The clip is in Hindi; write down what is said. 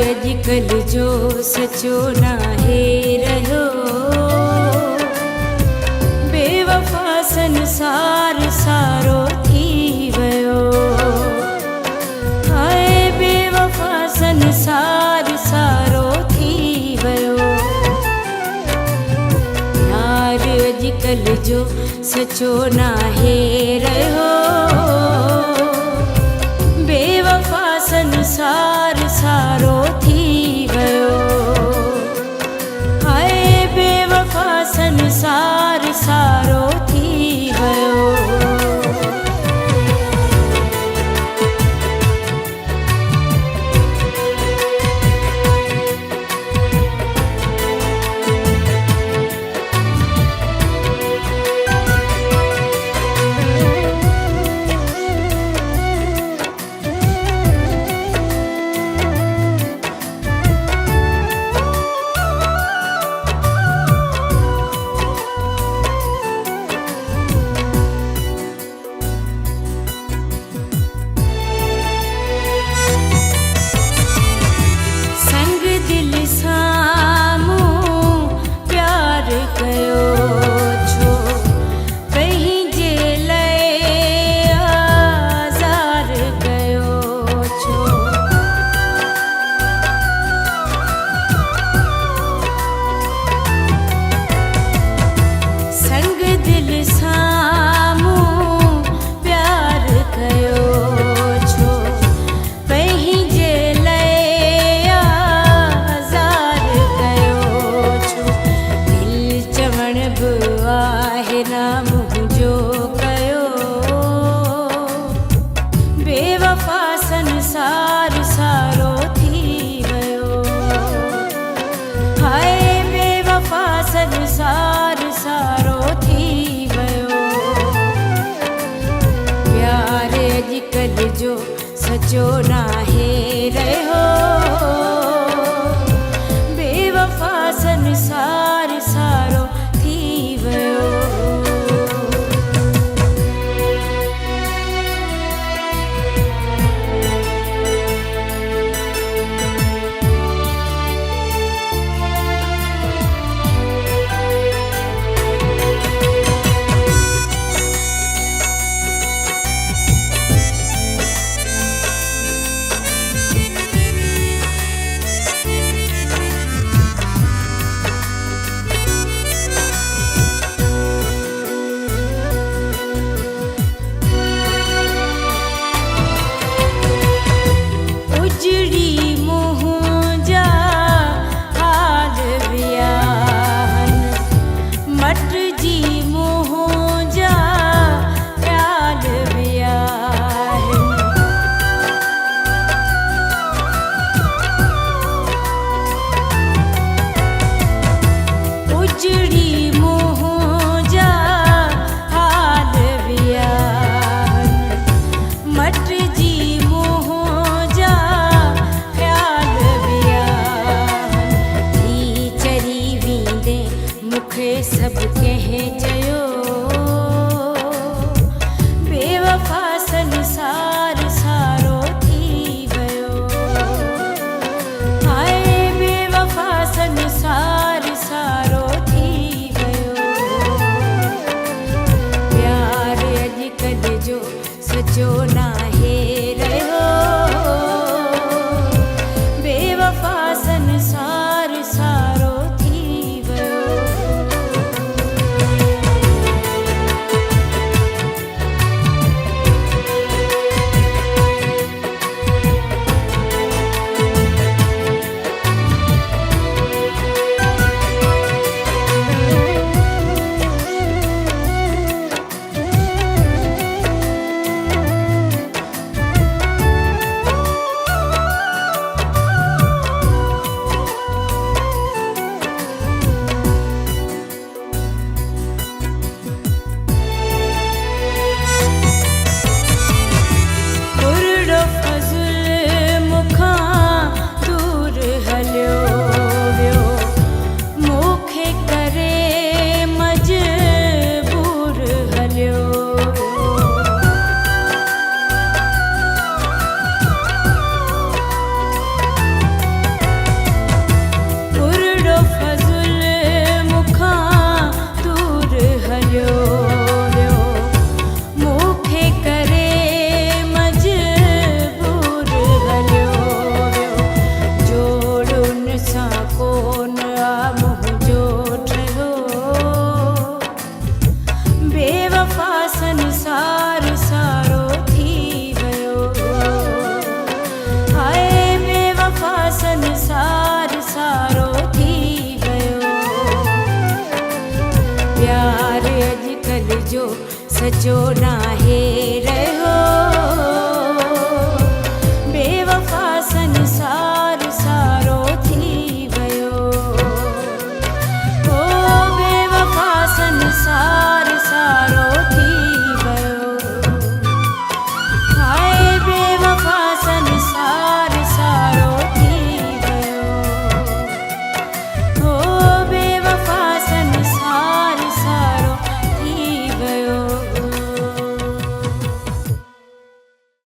अॼुकल्ह जो सचो नाहे रहियो, बेवफ़ा संसार सारो थी वियो। हाय बेवफ़ा संसार सारो थी वियो। यार अॼुकल्ह जो सचो नाहे रहियो, बेवफ़ा संसार सारो थी वियो। हाय बेवफ़ा संसार सारो थी वियो। बेवफ़ा संसार सारो थी वियो। हाय बेवफ़ा संसार सारो थी वियो। प्यार अॼुकल्ह जो सचो नाहे रहियो, बेवफ़ा संसार सारो थी वियो। सब कह चयो बेवफ़ा संसार सारो थी वियो। हाय बेवफ़ा संसार सारो थी वियो। प्यार अॼुकल्ह जो सचो नाहे रहियो, बेवफ़ा संसार सारो थी वियो। जो सचो नाहे